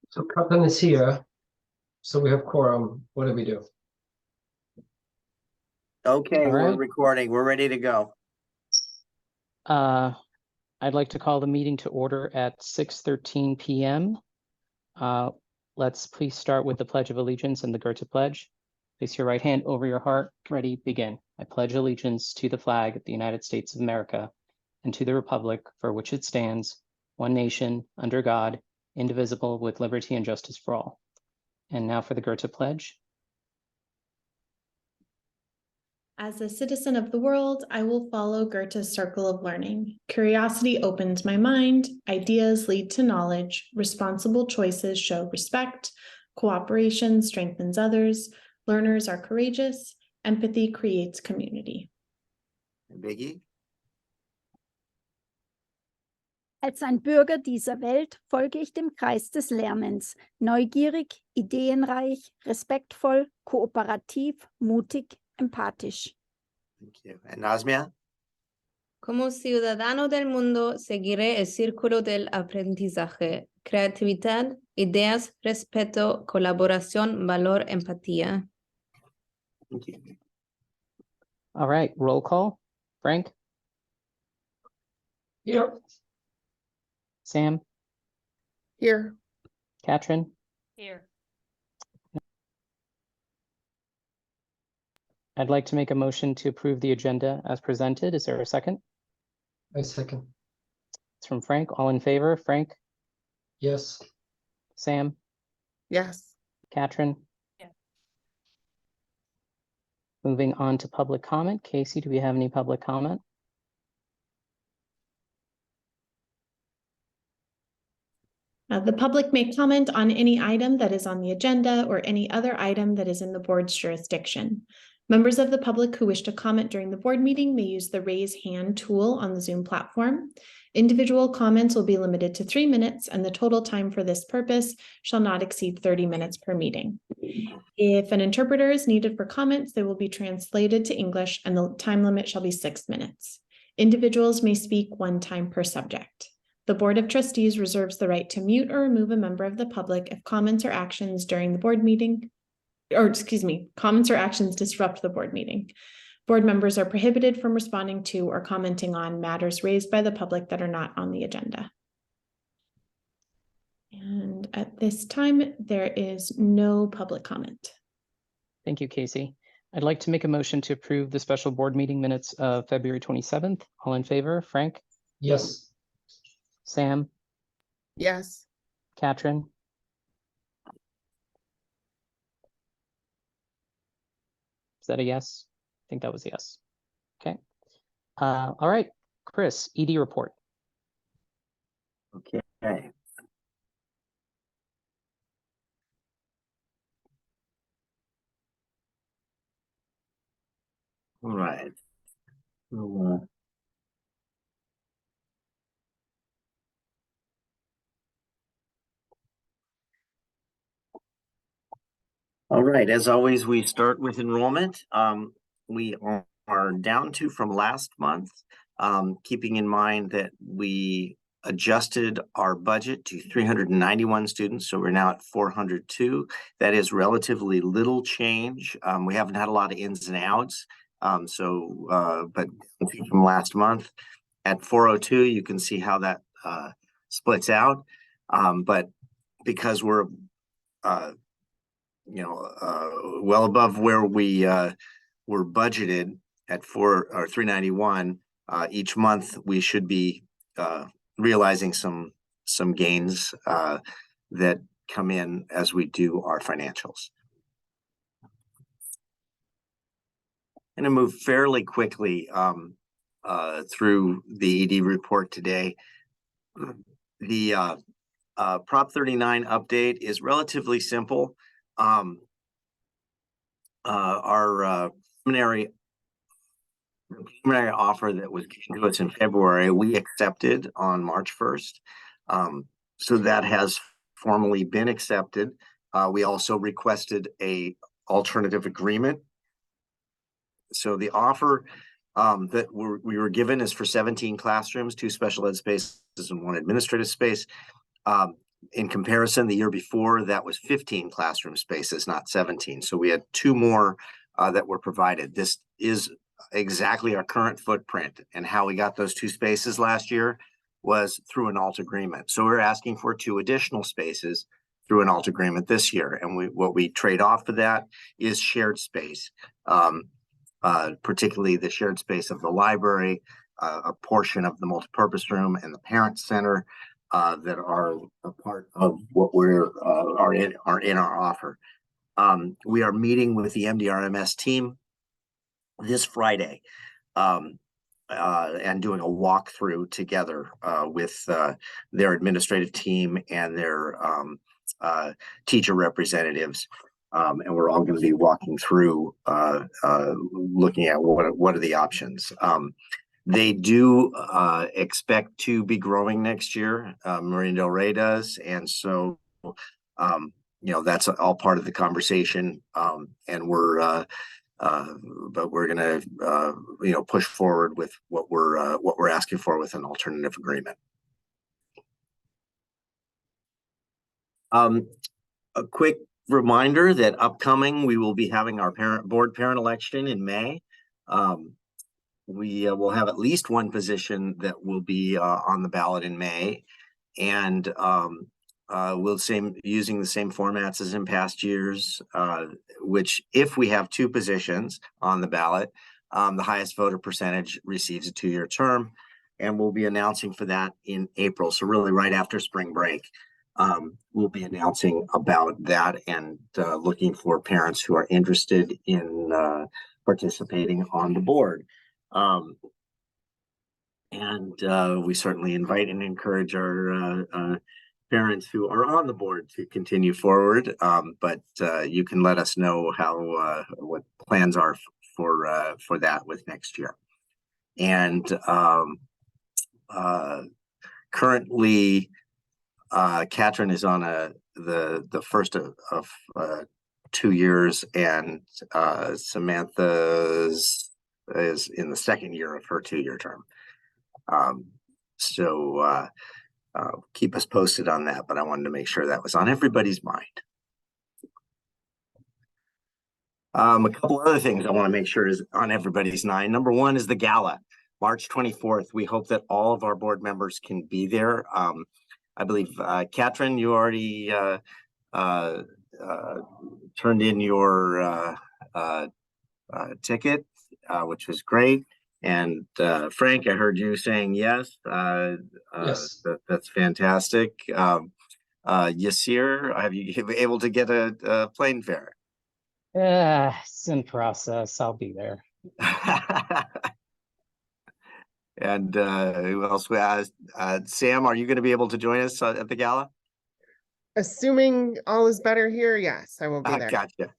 So Kaplan is here. So we have quorum. What do we do? Okay, All we're right. recording. We're ready to go. I'd like to call the meeting to order at 6:13 p.m. Let's please start with the Pledge of Allegiance and the Goethe Pledge. Place your right hand over your heart. Ready, begin. I pledge allegiance to the flag of the United States of America and to the republic for which it stands, one nation, under God, indivisible, with liberty and justice for all. And now for the Goethe Pledge. As a citizen of the world, I will follow Goethe's circle of learning. Curiosity opens my mind, ideas lead to knowledge, responsible choices show respect, cooperation strengthens others, learners are courageous, empathy creates community. Biggie? Als ein Bürger dieser Welt folge ich dem Kreis des Lernens, neugierig, ideenreich, respektvoll, kooperativ, mutig, empathisch. Thank you. And Nazmia? Como ciudadano del mundo, seguiré el círculo del aprendizaje, creatividad, ideas, respeto, colaboración, valor, empatía. Thank you. All right, roll call. Frank, Here. Sam, Here. Katrin, Here. I'd like to make a motion to approve the agenda as presented. Is there a second? I second. It's from Frank. All in favor? Frank, Yes. Sam, Yes. Katrin? Yes. Moving on to public comment. Casey, do we have any public comment? The public may comment on any item that is on the agenda or any other item that is in the board's jurisdiction. Members of the public who wish to comment during the board meeting may use the raise hand tool on the Zoom platform. Individual comments will be limited to 3 minutes, and the total time for this purpose shall not exceed 30 minutes per meeting. If an interpreter is needed for comments, they will be translated to English, and the time limit shall be 6 minutes. Individuals may speak 1 time per subject. The Board of Trustees reserves the right to mute or remove a member of the public if comments or actions during the board meeting, comments or actions disrupt the board meeting. Board members are prohibited from responding to or commenting on matters raised by the public that are not on the agenda. And at this time, there is no public comment. Thank you, Casey. I'd like to make a motion to approve the special board meeting minutes of February 27th. All in favor? Frank, Yes. Sam, Yes. Katrin? Is that a yes? I think that was a yes. Okay. All right, Chris, ED report. Okay. All right. We'll, all right, as always, we start with enrollment. We are down to from last month, keeping in mind that we adjusted our budget to 391 students, so we're now at 402. That is relatively little change. We haven't had a lot of ins and outs, but from last month at 402, you can see how that splits out. But because we're well above where we were budgeted at 391, each month we should be realizing some gains that come in as we do our financials. I'm going to move fairly quickly through the ED report today. The Prop 39 update is relatively simple. Our preliminary offer that was given to us in February, we accepted on March 1st. So that has formally been accepted. We also requested a alternative agreement. So the offer that we were given is for 17 classrooms, 2 special ed spaces and 1 administrative space. in comparison, the year before, that was 15 classroom spaces, not 17. So we had 2 more that were provided. This is exactly our current footprint, and how we got those 2 spaces last year was through an alt agreement. So we're asking for 2 additional spaces through an alt agreement this year. And what we trade off for that is shared space, particularly the shared space of the library, a portion of the multipurpose room and the parent center that are a part of what are in our offer. We are meeting with the MDRMS team this Friday, and doing a walkthrough together with their administrative team and their teacher representatives. And we're all going to be walking through, looking at what are the options. They do expect to be growing next year. Marina Del Rey does. And so, that's all part of the conversation. And but we're going to, push forward with what we're asking for with an alternative agreement. A quick reminder that upcoming, we will be having our board parent election in May. We will have at least 1 position that will be on the ballot in May, and we'll using the same formats as in past years, which if we have 2 positions on the ballot, the highest voter percentage receives a 2-year term, and we'll be announcing for that in April. So really right after spring break, we'll be announcing about that and looking for parents who are interested in participating on the board. We certainly invite and encourage our parents who are on the board to continue forward, but you can let us know what plans are for that with next year. And currently, Katrin is on the first of 2 years, and Samantha is in the 2nd year of her 2-year term. So keep us posted on that, but I wanted to make sure that was on everybody's mind. A couple other things I want to make sure is on everybody's mind. Number 1 is the gala, March 24th. We hope that all of our board members can be there. I believe, Katrin, you already turned in your ticket, which was great. And Frank, I heard you saying yes. Yes. That's fantastic. Yasir, have you been able to get a plane fare? It's in process. I'll be there. And who else? Sam, are you going to be able to join us at the gala? Assuming all is better here, yes, I will be there. Gotcha.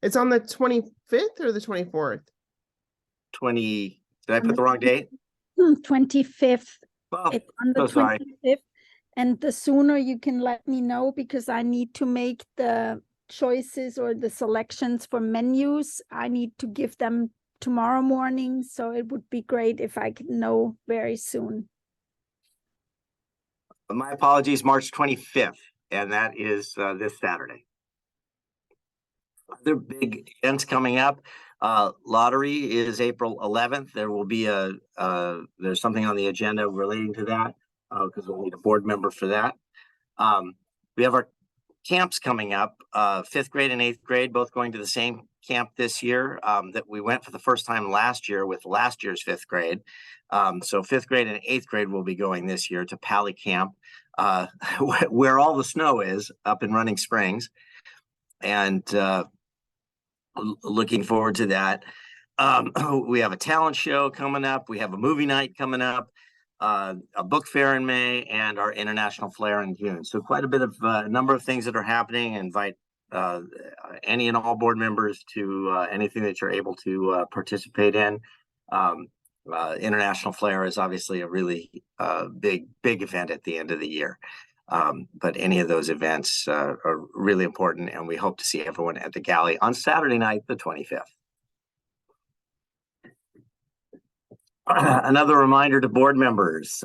It's on the 25th or the 24th? Did I put the wrong date? 25th. Oh, It's on the 25th. And the sooner you can let me know, because I need to make the choices or the selections for menus. I need to give them tomorrow morning. So it would be great if I could know very soon. My apologies, March 25th. And that is this Saturday. Other big events coming up. Lottery is April 11th. There will be there's something on the agenda relating to that because we'll need a board member for that. We have our camps coming up, 5th grade and 8th grade, both going to the same camp this year that we went for the first time last year with last year's 5th grade. So 5th grade and 8th grade will be going this year to Pally Camp, where all the snow is up in Running Springs. And looking forward to that. We have a talent show coming up. We have a movie night coming up, a book fair in May, and our International Flair in June. So quite a bit of a number of things that are happening. Invite any and all board members to anything that you're able to participate in. International Flair is obviously a really big event at the end of the year. But any of those events are really important, and we hope to see everyone at the galley on Saturday night, the 25th. Another reminder to board members,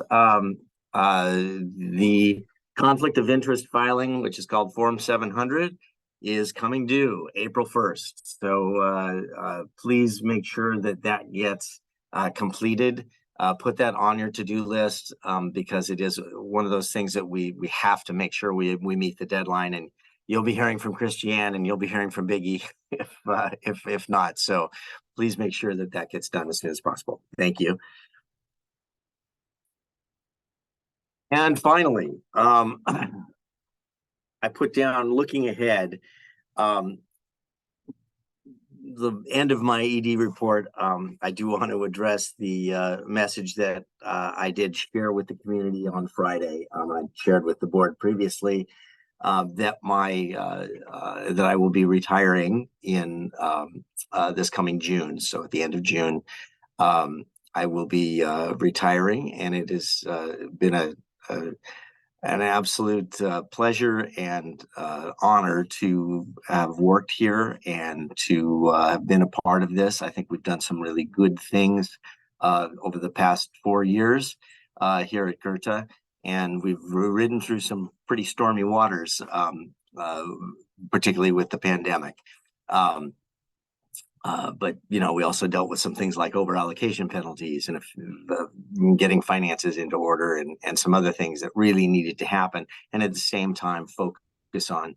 the conflict of interest filing, which is called Form 700, is coming due April 1st. So please make sure that that gets completed. Put that on your to-do list because it is one of those things that we have to make sure we meet the deadline. And you'll be hearing from Christiane and you'll be hearing from Biggie if not. So please make sure that that gets done as soon as possible. Thank you. And finally, I put down looking ahead. The end of my ED report, I do want to address the message that I did share with the community on Friday. I shared with the board previously that that I will be retiring in this coming June. So at the end of June, I will be retiring, and it has been an absolute pleasure and honor to have worked here and to have been a part of this. I think we've done some really good things over the past 4 years here at Goethe, and we've ridden through some pretty stormy waters, particularly with the pandemic. But, you know, we also dealt with some things like over-allocation penalties and getting finances into order and some other things that really needed to happen. And at the same time, focus on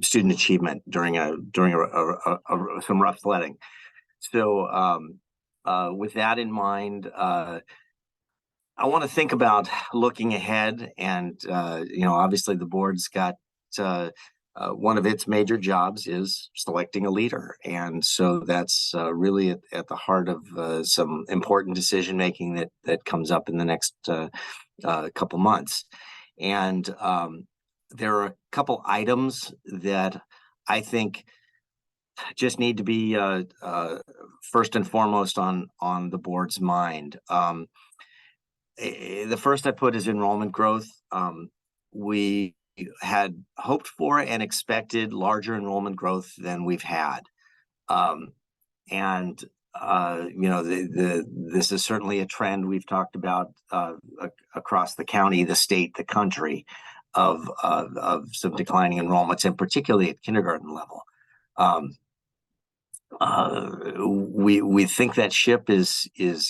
student achievement during some rough sledding. So with that in mind, I want to think about looking ahead and, you know, obviously the board's got one of its major jobs is selecting a leader. And so that's really at the heart of some important decision making that comes up in the next couple months. And there are a couple items that I think just need to be first and foremost on the board's mind. The first I put is enrollment growth. We had hoped for and expected larger enrollment growth than we've had. And you know, this is certainly a trend we've talked about across the county, the state, the country of some declining enrollments, and particularly at kindergarten level. We think that ship is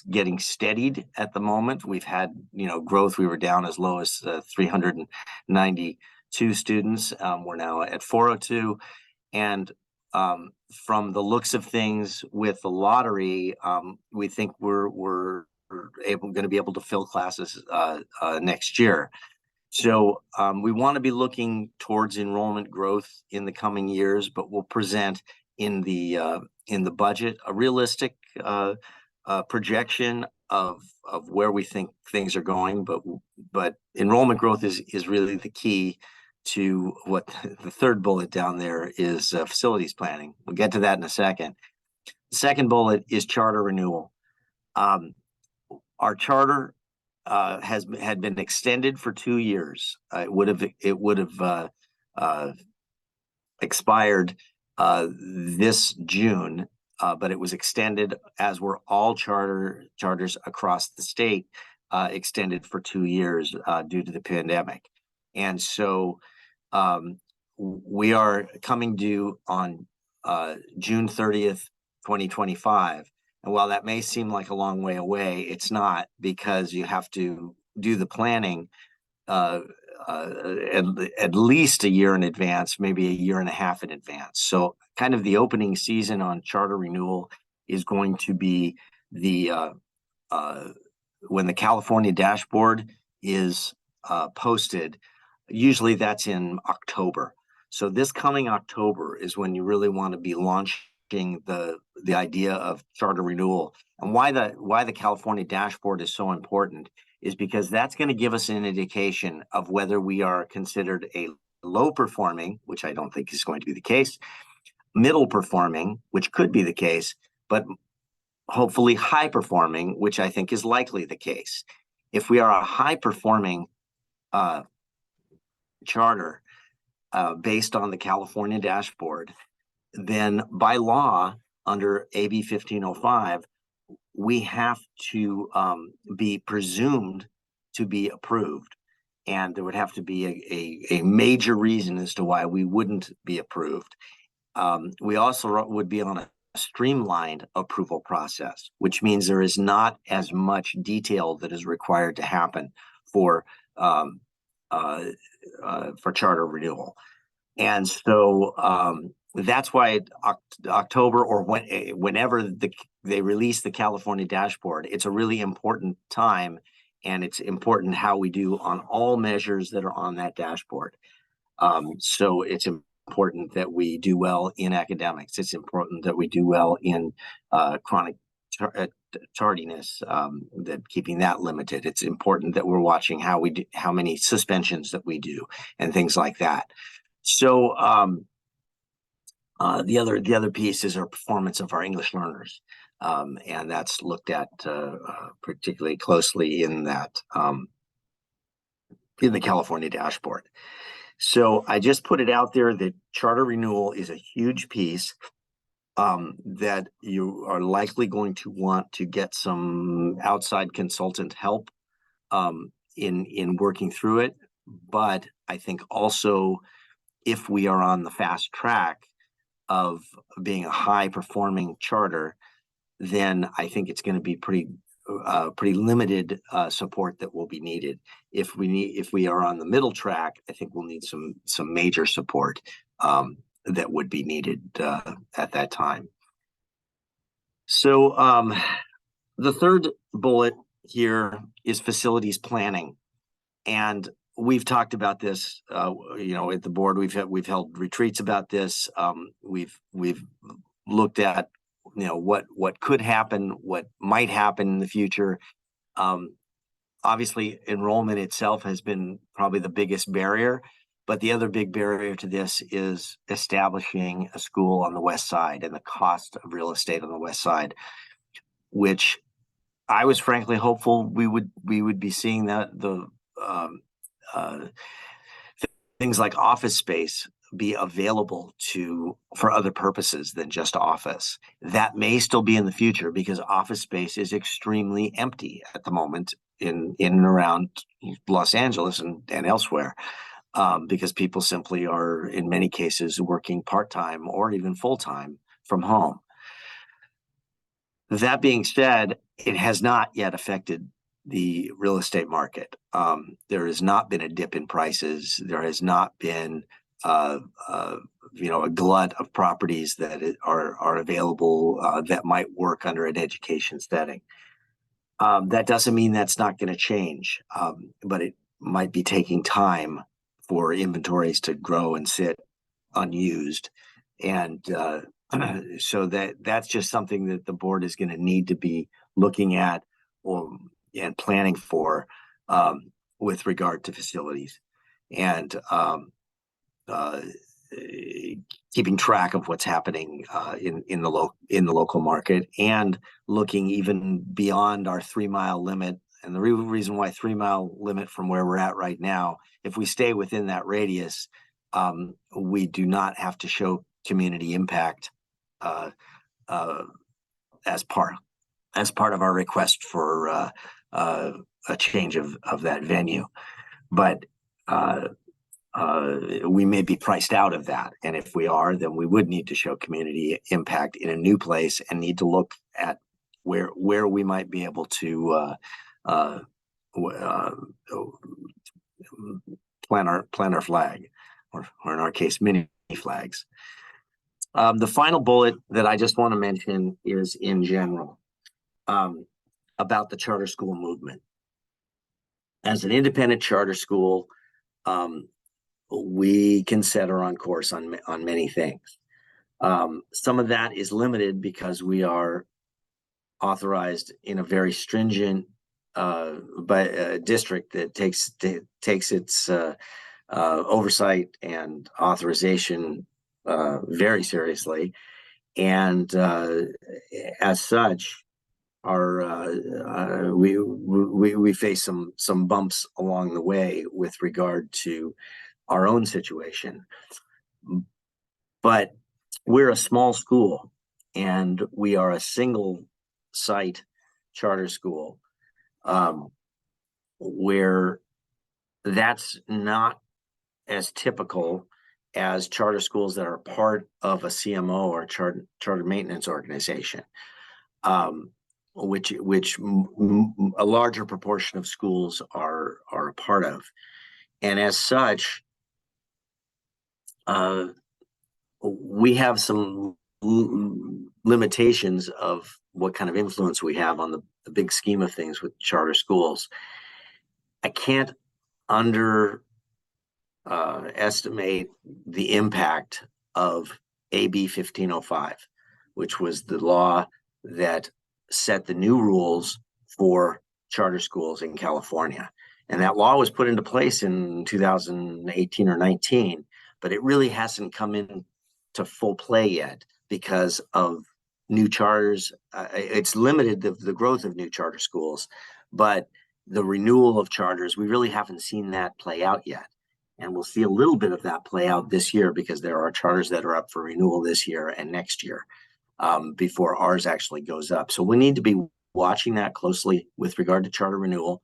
getting steadied at the moment. We've had, you know, growth. We were down as low as 392 students. We're now at 402, and from the looks of things with the lottery, we think we're going to be able to fill classes next year. So we want to be looking towards enrollment growth in the coming years, but we'll present in the budget a realistic projection of where we think things are going. But enrollment growth is really the key to what the third bullet down there is, facilities planning. We'll get to that in a second. The second bullet is charter renewal. Our charter had been extended for 2 years. It would have expired this June, but it was extended, as were all charters across the state, extended for 2 years due to the pandemic. And so we are coming due on June 30th, 2025. And while that may seem like a long way away, it's not, because you have to do the planning at least a year in advance, maybe a year and a half in advance. So kind of the opening season on charter renewal is going to be when the California dashboard is posted. Usually that's in October. So this coming October is when you really want to be launching the idea of charter renewal. And why the California dashboard is so important is because that's going to give us an indication of whether we are considered a low performing, which I don't think is going to be the case, middle performing, which could be the case, but hopefully high performing, which I think is likely the case. If we are a high performing charter based on the California dashboard, then by law under AB 1505, we have to be presumed to be approved. and there would have to be a major reason as to why we wouldn't be approved. We also would be on a streamlined approval process, which means there is not as much detail that is required to happen for charter renewal. And so that's why October or whenever they release the California dashboard, it's a really important time, and it's important how we do on all measures that are on that dashboard. So it's important that we do well in academics. It's important that we do well in chronic tardiness, that keeping that limited. It's important that we're watching how many suspensions that we do and things like that. So the other piece is our performance of our English learners, and that's looked at particularly closely in that in the California dashboard. So I just put it out there that charter renewal is a huge piece that you are likely going to want to get some outside consultant help in working through it. But I think also, if we are on the fast track of being a high performing charter, then I think it's going to be pretty limited support that will be needed. If we are on the middle track, I think we'll need some major support that would be needed at that time. So the third bullet here is facilities planning, and we've talked about this, at the board. We've held retreats about this. We've looked at what could happen, what might happen in the future. Obviously, enrollment itself has been probably the biggest barrier, but the other big barrier to this is establishing a school on the west side and the cost of real estate on the west side, which I was frankly hopeful we would be seeing that things like office space be available for other purposes than just office. That may still be in the future, because office space is extremely empty at the moment in and around Los Angeles and elsewhere, because people simply are, in many cases, working part-time or even full-time from home. That being said, it has not yet affected the real estate market. There has not been a dip in prices. There has not been a glut of properties that are available that might work under an education setting. That doesn't mean that's not going to change, but it might be taking time for inventories to grow and sit unused. And so that's just something that the board is going to need to be looking at and planning for with regard to facilities, and keeping track of what's happening in the local market, and looking even beyond our 3-mile limit. And the reason why 3-mile limit from where we're at right now, if we stay within that radius, we do not have to show community impact as part of our request for a change of that venue. But we may be priced out of that, and if we are, then we would need to show community impact in a new place, and need to look at where we might be able to plant our flag, or in our case, mini flags. The final bullet that I just want to mention is in general about the charter school movement. As an independent charter school, we can set our own course on many things. Some of that is limited because we are authorized in a very stringent district that takes its oversight and authorization very seriously, and as such, we face some bumps along the way with regard to our own situation. But we're a small school, and we are a single site charter school, where that's not as typical as charter schools that are part of a CMO or charter maintenance organization, which a larger proportion of schools are a part of. And as such, we have some limitations of what kind of influence we have on the big scheme of things with charter schools. I can't estimate the impact of AB 1505, which was the law that set the new rules for charter schools in California. And that law was put into place in 2018 or 19, but it really hasn't come in to full play yet because of new charters. It's limited the growth of new charter schools, but the renewal of charters, we really haven't seen that play out yet. And we'll see a little bit of that play out this year because there are charters that are up for renewal this year and next year before ours actually goes up. So we need to be watching that closely with regard to charter renewal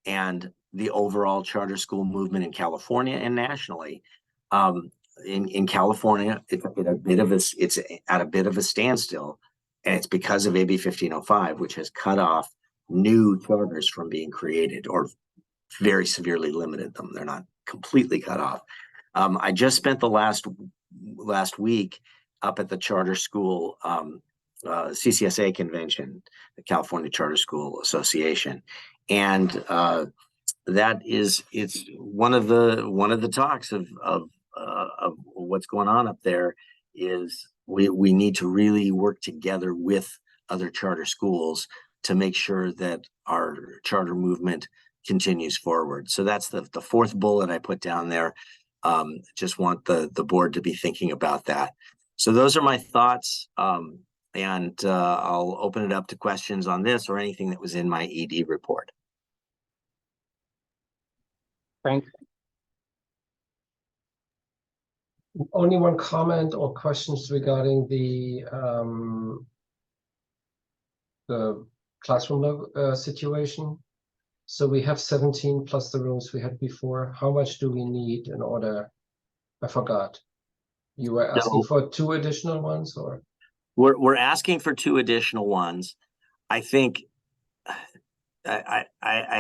and the overall charter school movement in California and nationally. In California, it's at a bit of a standstill, and it's because of AB 1505, which has cut off new charters from being created or very severely limited them. They're not completely cut off. I just spent the last week up at the charter school CCSA convention, the California Charter School Association, and it's one of the talks of what's going on up there is we need to really work together with other charter schools to make sure that our charter movement continues forward. So that's the fourth bullet I put down there. Just want the board to be thinking about that. So those are my thoughts, and I'll open it up to questions on this or anything that was in my ED report. Frank? Only one comment or questions regarding the classroom situation. So we have 17 plus the rooms we had before. How much do we need in order? I forgot. You were asking for 2 additional ones, or? We're asking for 2 additional ones. I think I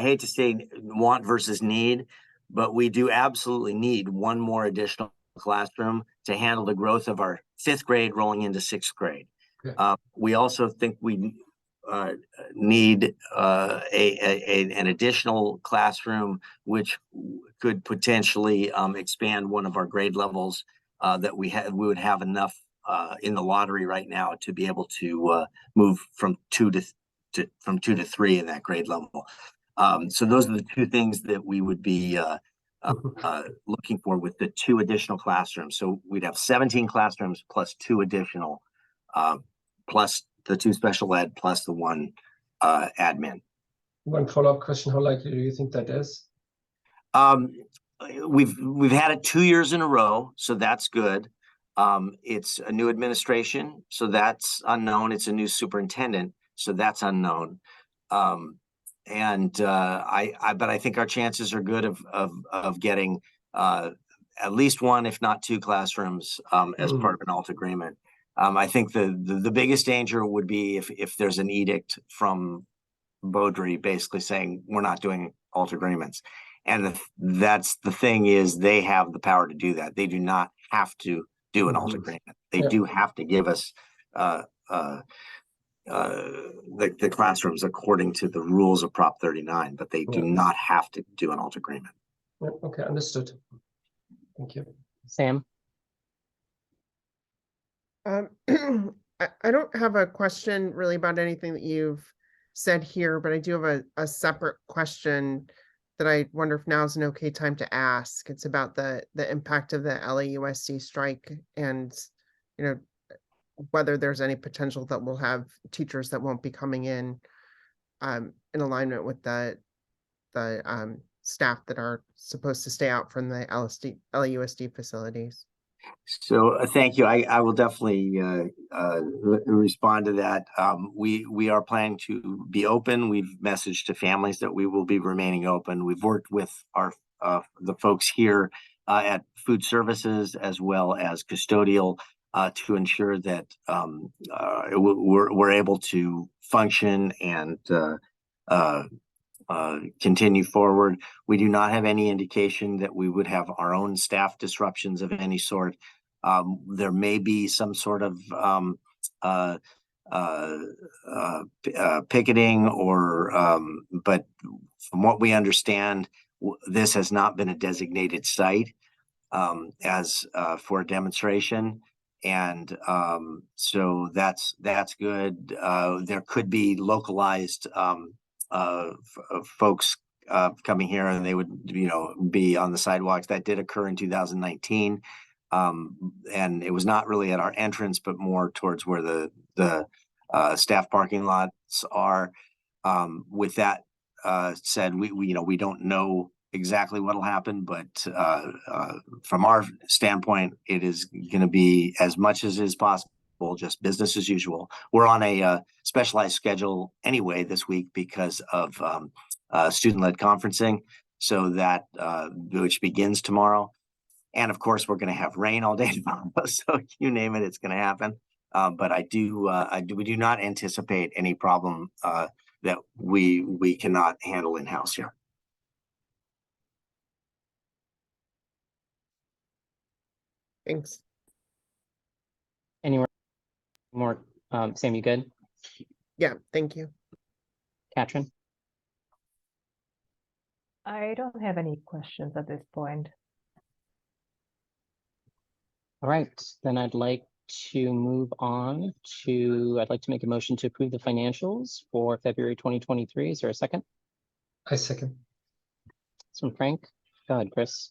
hate to say want versus need, but we do absolutely need one more additional classroom to handle the growth of our 5th grade rolling into 6th grade. Okay. We also think we need an additional classroom, which could potentially expand one of our grade levels that we would have enough in the lottery right now to be able to move from 2 to 3 in that grade level. So those are the 2 things that we would be looking for with the 2 additional classrooms. So we'd have 17 classrooms plus 2 additional, plus the 2 special ed, plus the 1 admin. One follow-up question: how likely do you think that is? We've had it 2 years in a row, so that's good. It's a new administration, so that's unknown. It's a new superintendent, so that's unknown. But I think our chances are good of getting at least 1, if not 2 classrooms as part of an alt agreement. I think the biggest danger would be if there's an edict from Beaudry basically saying we're not doing alt agreements. And that's the thing is they have the power to do that. They do not have to do an alt agreement. They do have to give us the classrooms according to the rules of Prop 39, but they do not have to do an alt agreement. Okay, understood. Thank you. Sam? I don't have a question really about anything that you've said here, but I do have a separate question that I wonder if now is an okay time to ask. It's about the impact of the LAUSD strike and, whether there's any potential that we'll have teachers that won't be coming in alignment with the staff that are supposed to stay out from the LAUSD facilities. So thank you. I will definitely respond to that. We are planning to be open. We've messaged to families that we will be remaining open. We've worked with our the folks here at Food Services as well as custodial to ensure that we're able to function and continue forward. We do not have any indication that we would have our own staff disruptions of any sort. There may be some sort of picketing or but from what we understand, this has not been a designated site as for a demonstration. And so that's good. There could be localized folks coming here, and they would, be on the sidewalks. That did occur in 2019, and it was not really at our entrance, but more towards where the staff parking lots are. With that said, we don't know exactly what'll happen, but from our standpoint, it is going to be as much as is possible just business as usual. We're on a specialized schedule anyway this week because of student-led conferencing, so that which begins tomorrow. And of course, we're going to have rain all day tomorrow, so you name it, it's going to happen. But we do not anticipate any problem that we cannot handle in-house here. Thanks. Any more? Sam, you good? Yeah, thank you. Katrin? I don't have any questions at this point. All right, then I'd like to move on to, I'd like to make a motion to approve the financials for February 2023. Is there a second? I second. It's from Frank. Go ahead, Chris.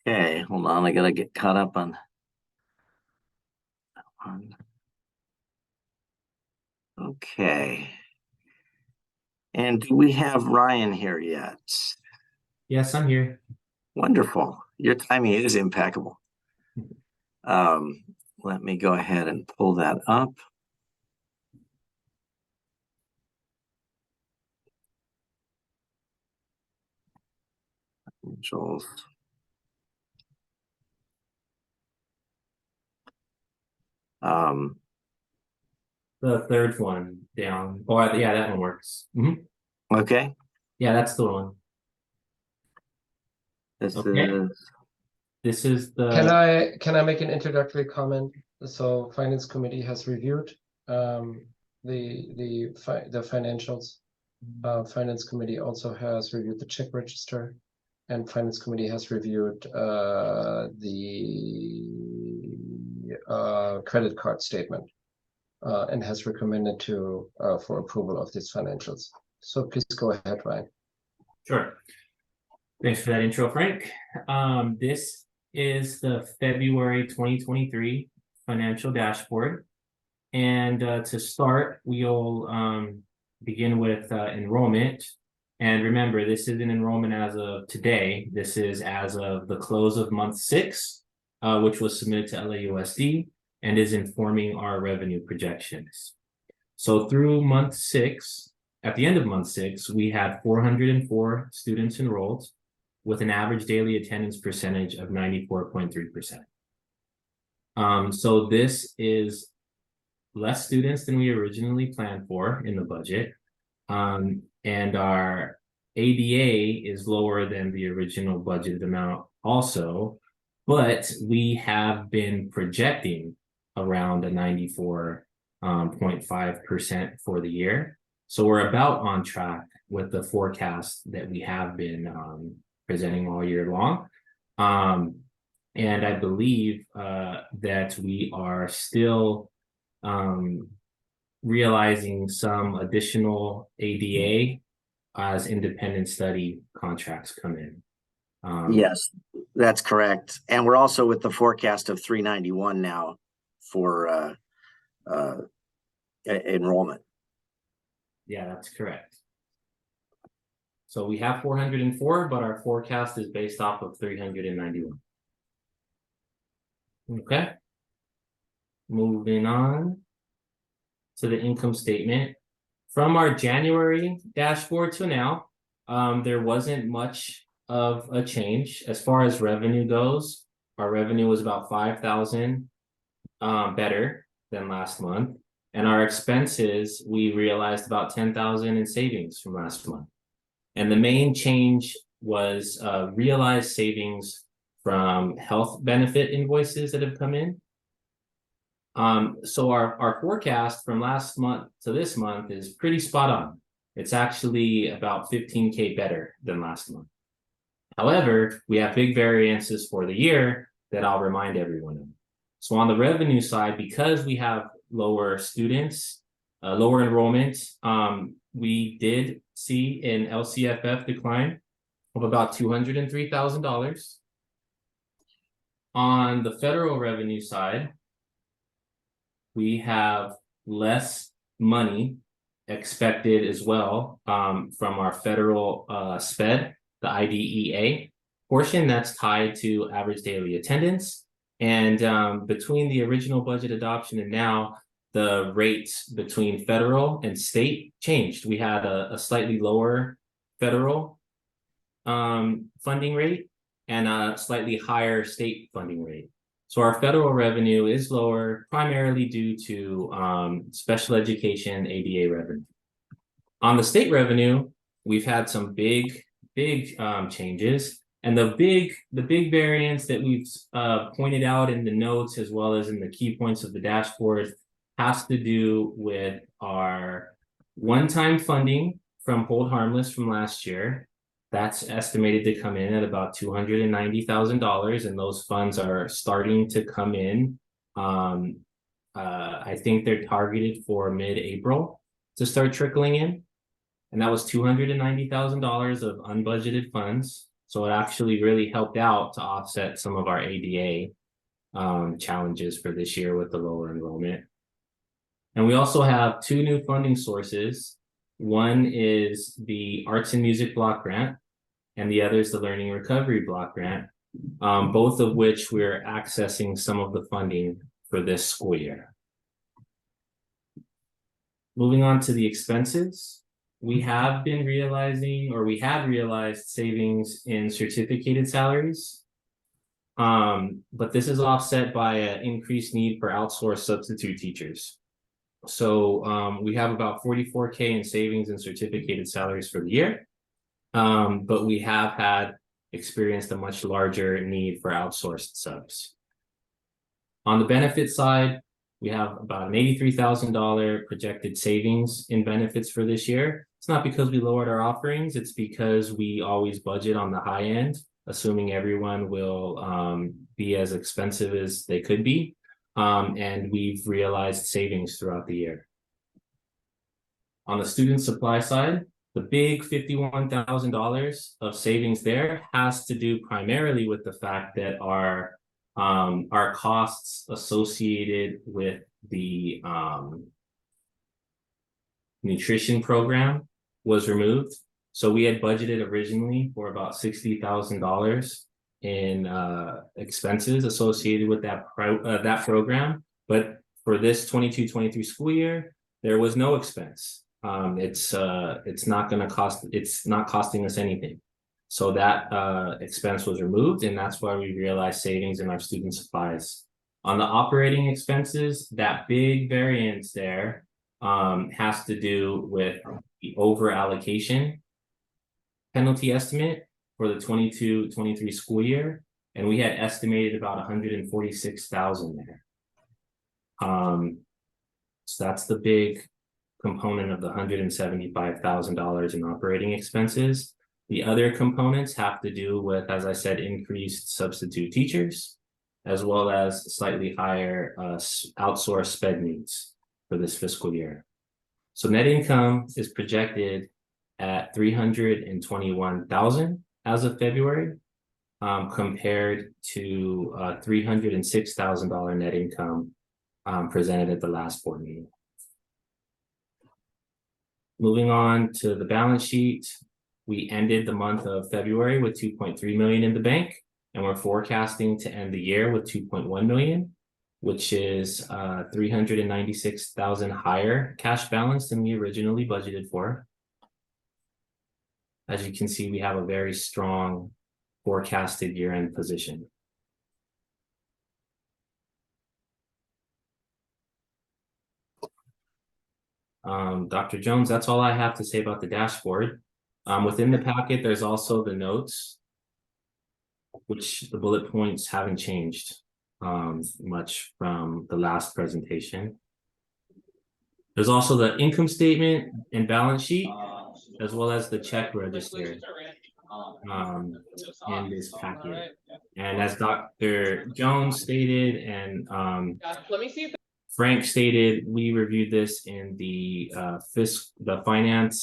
Okay, hold on. I gotta get caught up on that one. Okay. And do we have Ryan here yet? Yes, I'm here. Wonderful. Your timing is impeccable. Let me go ahead and pull that up. Financials. The third one down. Oh, yeah, that one works. Okay. Yeah, that's the one. This Okay. is This is the. Can I make an introductory comment? So Finance Committee has reviewed the financials. Finance Committee also has reviewed the check register, and Finance Committee has reviewed the credit card statement and has recommended for approval of these financials. So please go ahead, Ryan. Sure. Thanks for that intro, Frank. This is the February 2023 financial dashboard. And to start, we'll begin with enrollment. And remember, this isn't enrollment as of today. This is as of the close of month 6, which was submitted to LAUSD and is informing our revenue projections. So through month 6, at the end of month 6, we had 404 students enrolled with an average daily attendance percentage of 94.3%. So this is less students than we originally planned for in the budget. And our ADA is lower than the original budgeted amount also, but we have been projecting around a 94.5% for the year. So we're about on track with the forecast that we have been presenting all year long. And I believe that we are still realizing some additional ADA as independent study contracts come in. yes, that's correct. And we're also with the forecast of 391 now for enrollment. Yeah, that's correct. So we have 404, but our forecast is based off of 391. Okay. Moving on to the income statement. From our January dashboard to now, there wasn't much of a change as far as revenue goes. Our revenue was about 5,000 better than last month, and our expenses, we realized about 10,000 in savings from last month. And the main change was realized savings from health benefit invoices that have come in. So our forecast from last month to this month is pretty spot on. It's actually about 15K better than last month. However, we have big variances for the year that I'll remind everyone of. So on the revenue side, because we have lower students, lower enrollment, we did see an LCFF decline of about $203,000. On the federal revenue side, we have less money expected as well from our federal SPED, the IDEA portion that's tied to average daily attendance. And between the original budget adoption and now, the rates between federal and state changed. We had a slightly lower federal funding rate and a slightly higher state funding rate. So our federal revenue is lower, primarily due to special education ADA revenue. On the state revenue, we've had some big changes. And the big variance that we've pointed out in the notes as well as in the key points of the dashboard has to do with our one-time funding from Hold Harmless from last year. That's estimated to come in at about $290,000, and those funds are starting to come in. I think they're targeted for mid-April to start trickling in. And that was $290,000 of unbudgeted funds. So it actually really helped out to offset some of our ADA challenges for this year with the lower enrollment. And we also have two new funding sources. One is the Arts and Music Block Grant, and the other is the Learning Recovery Block Grant, both of which we're accessing some of the funding for this school year. Moving on to the expenses. We have been realizing, or we had realized savings in certificated salaries. But this is offset by an increased need for outsourced substitute teachers. So we have about 44K in savings and certificated salaries for the year. But we have experienced a much larger need for outsourced subs. On the benefit side, we have about an $83,000 projected savings in benefits for this year. It's not because we lowered our offerings, it's because we always budget on the high end, assuming everyone will be as expensive as they could be. And we've realized savings throughout the year. On the student supply side, the big $51,000 of savings there has to do primarily with the fact that our costs associated with the nutrition program was removed. So we had budgeted originally for about $60,000 in expenses associated with that program, but for this 22-23 school year, there was no expense. It's not costing us anything. So that expense was removed, and that's why we realized savings in our student supplies. On the operating expenses, that big variance there has to do with the over allocation penalty estimate for the 22-23 school year, and we had estimated about 146,000 there. So that's the big component of the $175,000 in operating expenses. The other components have to do with, as I said, increased substitute teachers, as well as slightly higher outsourced SPED needs for this fiscal year. So net income is projected at $321,000 as of February, compared to $306,000 net income presented at the last board meeting. Moving on to the balance sheet, we ended the month of February with $2.3 million in the bank, and we're forecasting to end the year with 2.1 million, which is 396,000 higher cash balance than we originally budgeted for. As you can see, we have a very strong forecasted year-end position. Dr. Jones, that's all I have to say about the dashboard. Within the packet, there's also the notes, which the bullet points haven't changed much from the last presentation. There's also the income statement and balance sheet, as well as the check register in this packet. And as Dr. Jones stated and Frank stated, we reviewed this in the finance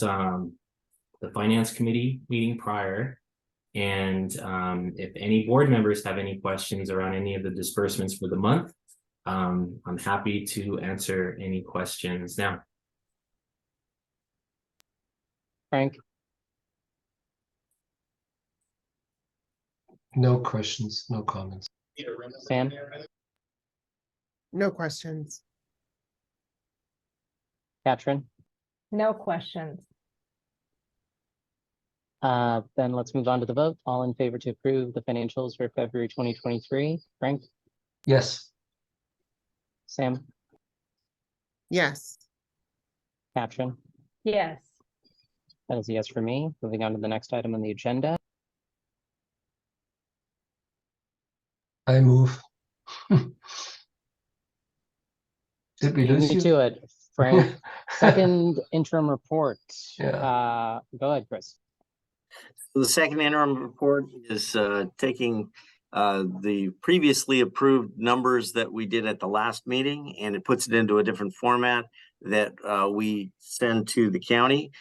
committee meeting prior. And if any board members have any questions around any of the disbursements for the month, I'm happy to answer any questions now. Frank, No questions, no comments. Sam, No questions. Katrin? No questions. Then let's move on to the vote. All in favor to approve the financials for February 2023. Frank, Yes, Sam, Yes. Katrin? Yes. That is a yes for me. Moving on to the next item on the agenda. I move. Did we Beat lose me you? to it, Frank. Second interim report. Yeah. Go ahead, Chris. The second interim report is taking the previously approved numbers that we did at the last meeting, and it puts it into a different format that we send to the county.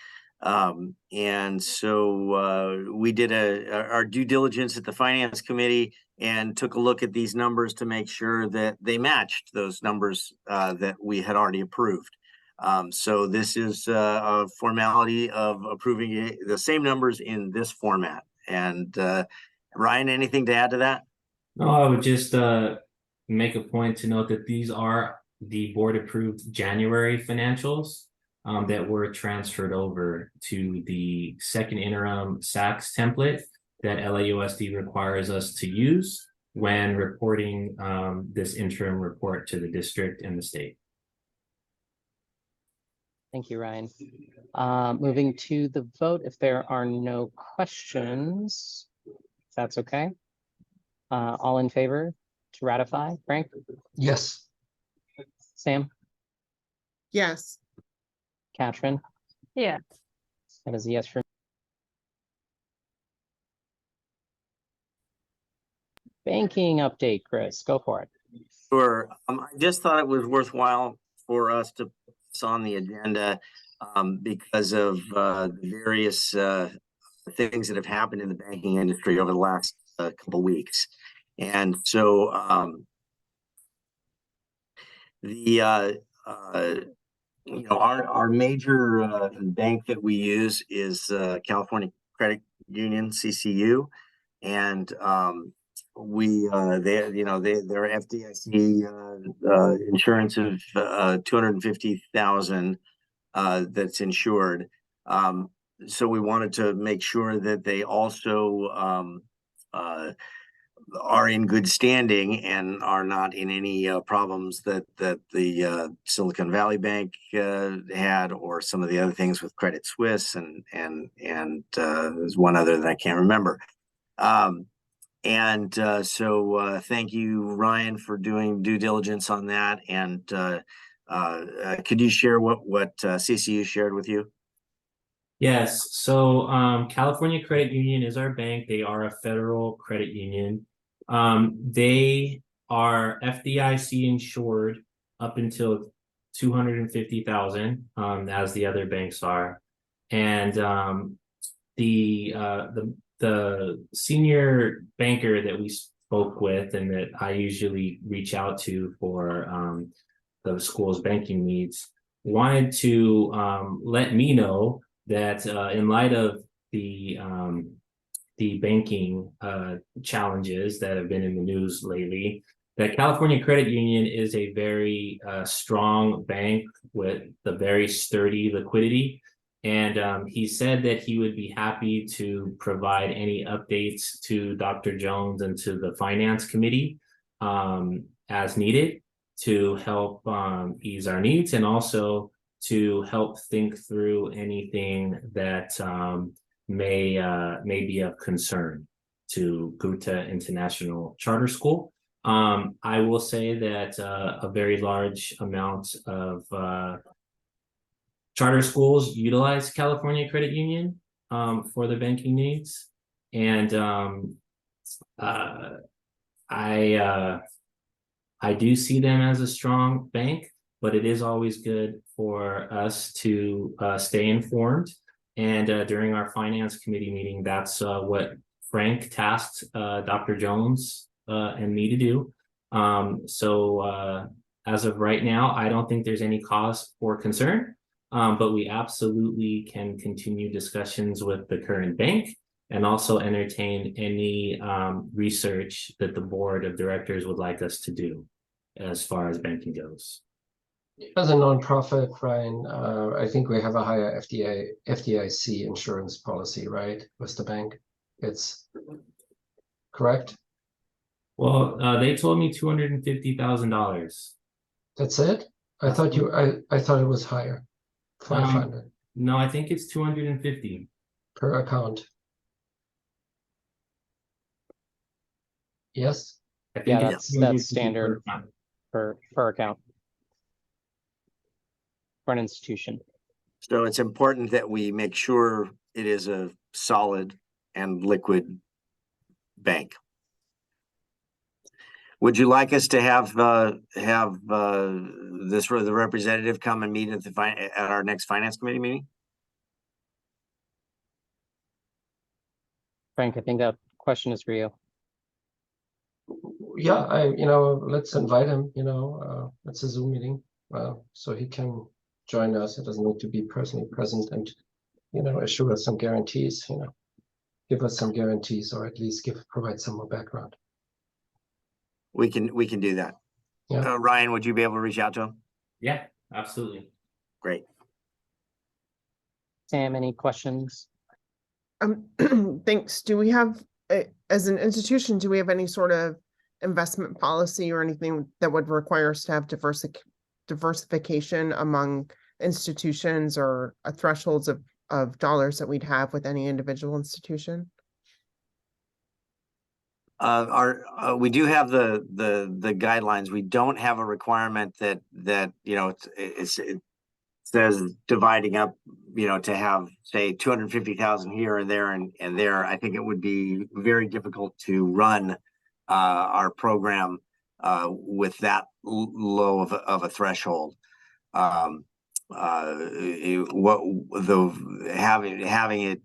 And so we did our due diligence at the finance committee and took a look at these numbers to make sure that they matched those numbers that we had already approved. So this is a formality of approving the same numbers in this format. And Ryan, anything to add to that? No, I would just make a point to note that these are the board approved January financials that were transferred over to the second interim SACS template that LAUSD requires us to use when reporting this interim report to the district and the state. Thank you, Ryan. Moving to the vote, if there are no questions, if that's okay. All in favor to ratify? Frank? Yes, Sam? Yes. Katrin? Yes. That is a yes for me. Banking update, Chris, go for it. Sure. I just thought it was worthwhile for us to put this on the agenda because of the various things that have happened in the banking industry over the last couple weeks. And so our major bank that we use is California Credit Union, CCU, and they're FDIC insurance of $250,000 that's insured. So we wanted to make sure that they also are in good standing and are not in any problems that the Silicon Valley Bank had, or some of the other things with Credit Suisse and there's one other that I can't remember. So thank you, Ryan, for doing due diligence on that. And could you share what CCU shared with you? Yes, so California Credit Union is our bank. They are a federal credit union. They are FDIC insured up until $250,000, as the other banks are. And the senior banker that we spoke with and that I usually reach out to for the school's banking needs wanted to let me know that in light of the the banking challenges that have been in the news lately, that California Credit Union is a very strong bank with a very sturdy liquidity. And he said that he would be happy to provide any updates to Dr. Jones and to the Finance Committee as needed to help ease our needs, and also to help think through anything that may be of concern to Goethe International Charter School. I will say that a very large amount of charter schools utilize California Credit Union for their banking needs, and I do see them as a strong bank, but it is always good for us to stay informed. And during our Finance Committee meeting, that's what Frank tasked Dr. Jones and me to do. So as of right now, I don't think there's any cause for concern, but we absolutely can continue discussions with the current bank and also entertain any research that the board of directors would like us to do as far as banking goes. As a nonprofit, Ryan, I think we have a higher FDIC insurance policy, right, with the bank? It's correct? Well, they told me $250,000. That's it? I thought I thought it was higher. 500 No, I think it's 250 per account. Yes? I think Yeah, it's that's 250 standard per account. per account for an institution. So it's important that we make sure it is a solid and liquid bank. Would you like us to have the representative come and meet at our next Finance Committee meeting? Frank, I think that question is for you. Yeah, let's invite him, it's a Zoom meeting, so he can join us. It doesn't need to be personally present, and, assure us some guarantees, give us some guarantees, or at least provide some more background. We can do that. Yeah. Ryan, would you be able to reach out to him? Yeah, absolutely. Great. Sam, any questions? Thanks. Do we have, as an institution, do we have any sort of investment policy or anything that would require us to have diversification among institutions, or thresholds of dollars that we'd have with any individual institution? We do have the guidelines. We don't have a requirement that it says dividing up, to have, say, 250,000 here and there and there. I think it would be very difficult to run our program with that low of a threshold. Having it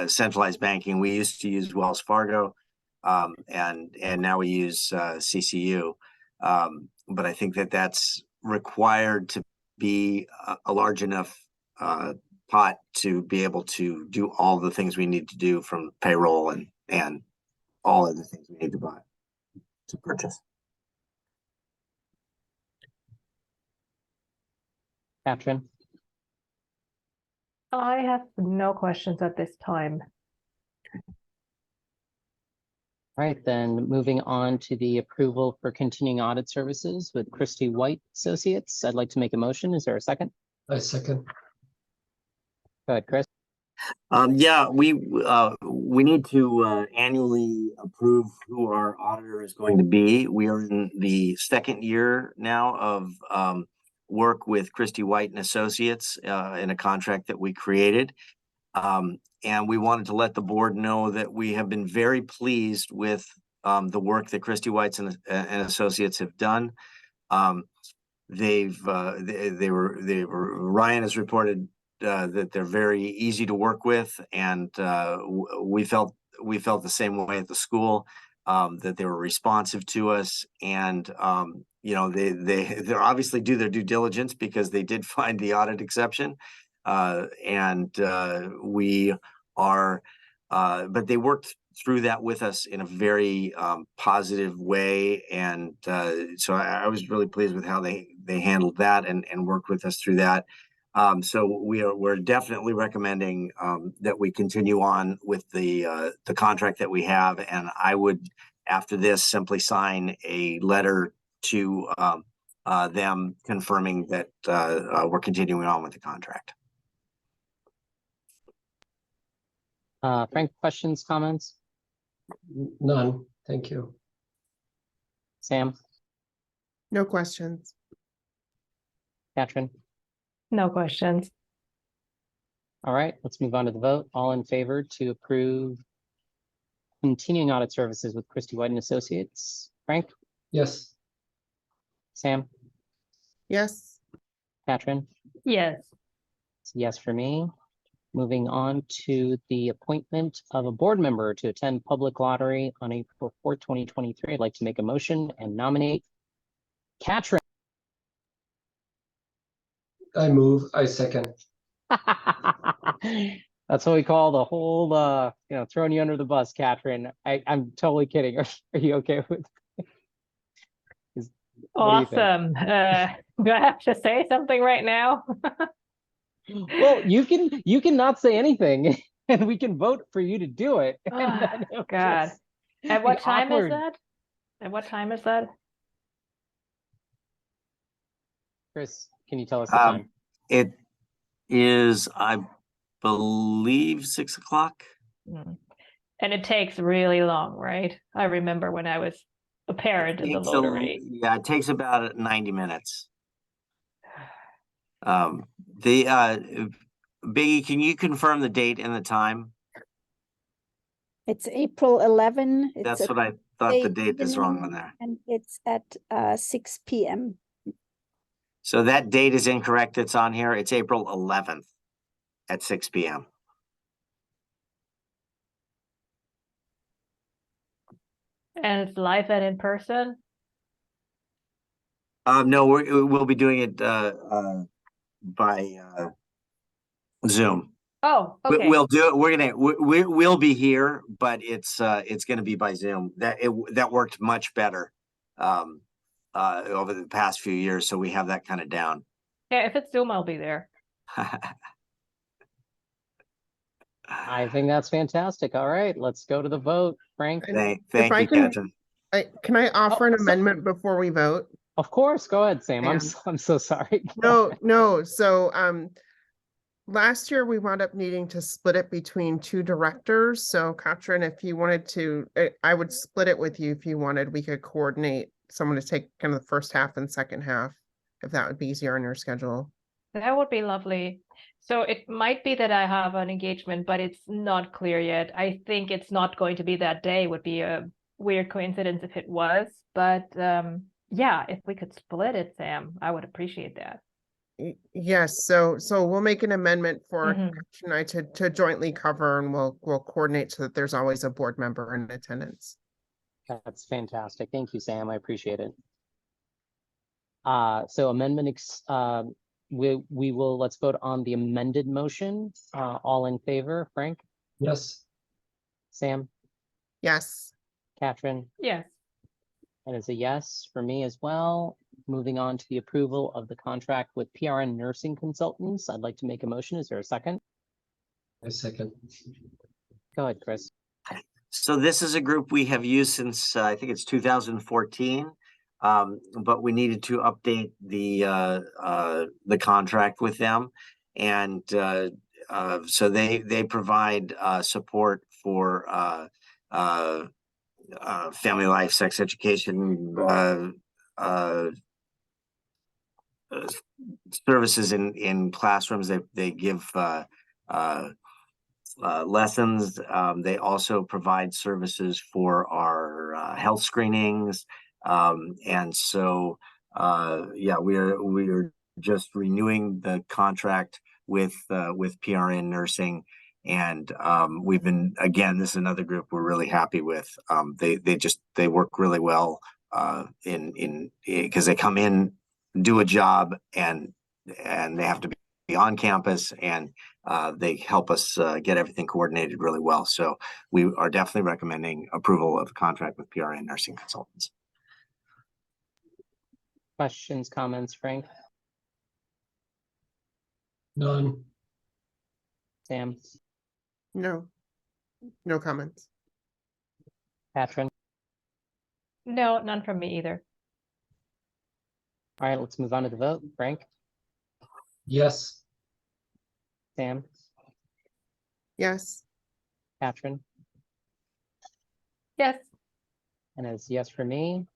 centralized banking, we used to use Wells Fargo. And now we use CCU, but I think that's required to be a large enough pot to be able to do all the things we need to do, from payroll and all of the things we need to purchase. Katrin? I have no questions at this time. All right, then moving on to the approval for continuing audit services with Christy White Associates. I'd like to make a motion. Is there a second? I second. Go ahead, Chris. Yeah, we need to annually approve who our auditor is going to be. We are in the second year now of work with Christy White and Associates in a contract that we created. And we wanted to let the board know that we have been very pleased with the work that Christy White and Associates have done. Ryan has reported that they're very easy to work with, and we felt the same way at the school, that they were responsive to us, and they obviously do their due diligence, because they did find the audit exception. We are, but they worked through that with us in a very positive way. And so I was really pleased with how they handled that and worked with us through that. So we're definitely recommending that we continue on with the contract that we have. And I would, after this, simply sign a letter to them confirming that we're continuing on with the contract. Frank, questions, comments? None, thank you. Sam, No questions. Catherine? No questions. All right, let's move on to the vote. All in favor to approve continuing audit services with Christie White and Associates? Frank, Yes, Sam, Yes. Catherine? Yes. It's a yes for me. Moving on to the appointment of a board member to attend public lottery on April 4th, 2023. I'd like to make a motion and nominate Catherine. I move, I second. That's what we call the whole, throwing you under the bus, Catherine. I'm totally kidding. Are you okay with? What do you think? Awesome. Do I have to say something right now? Well, you can not say anything and we can vote for you to do it. and Oh, then it'll God. just At what be time awkward. is that? At what time is that? Chris, can you tell us the time? It is, I believe, 6 o'clock. Mm. And it takes really long, right? I remember when I was a parent in the Takes lottery. Yeah, it takes about 90 minutes. Biggie, can you confirm the date and the time? It's April 11. It's That's a what I thought. The Tuesday date is wrong on evening, there. and it's at 6 p.m. So that date is incorrect. It's on here. It's April 11th at 6 p.m. And it's live and in person? No, we'll be doing it by Zoom. Oh, okay. We'll do it. We'll be here, but it's gonna be by Zoom. That worked much better over the past few years, so we have that kind of down. Yeah, if it's Zoom, I'll be there. I think that's fantastic. All right, let's go to the vote. Frank, Thank I you, can- Catherine. Can I offer an so- amendment before we vote? of course, go ahead, Sam. I'm so sorry. Go ahead. No. So, last year we wound up needing to split it between two directors. So Katrin, if you wanted to, I would split it with you if you wanted. We could coordinate someone to take kind of the first half and second half, if that would be easier on your schedule. That would be lovely. So it might be that I have an engagement, but it's not clear yet. I think it's not going to be that day. It would be a weird coincidence if it was. But yeah, if we could split it, Sam, I would appreciate that. Yes, so we'll make an amendment for Mhm. Katrin and I to jointly cover, and we'll coordinate so that there's always a board member in attendance. That's fantastic. Thank you, Sam. I appreciate it. So amendment, we will, let's vote on the amended motion. All in favor, Frank, Yes, Sam, Yes. Catherine, Yes. and it's a yes for me as well. Moving on to the approval of the contract with PRN Nursing Consultants. I'd like to make a motion. Is there a second? I second. Go ahead, Chris. So this is a group we have used since I think it's 2014, but we needed to update the contract with them, and so they provide support for family life, sex education, services in classrooms. They give lessons. They also provide services for our health screenings. And so, yeah, we are just renewing the contract with PRN Nursing. And we've been, again, this is another group we're really happy with. They work really well because they come in, do a job, and they have to on campus, and they help us get everything coordinated really well. So we are definitely recommending approval of the contract with PRN Nursing Consultants. Questions, comments, Frank, None. Sam, No, no comments. Katrin? No, none from me either. All right, let's move on to the vote. Frank, Yes. Sam, Yes, Katrin, Yes. and as yes for me.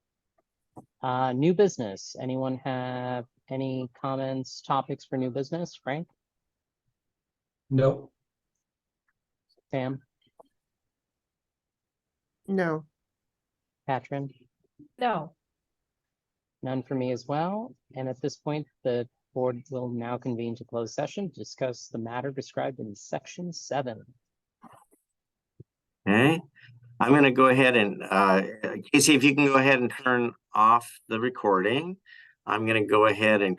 New business. Anyone have any comments, topics for new business? Frank, No. Sam, no. Katrin? No. None for me as well. And at this point, the board will now convene to close session to discuss the matter described in section 7. Okay, I'm going to go ahead and Casey, if you can go ahead and turn off the recording, I'm going to go ahead and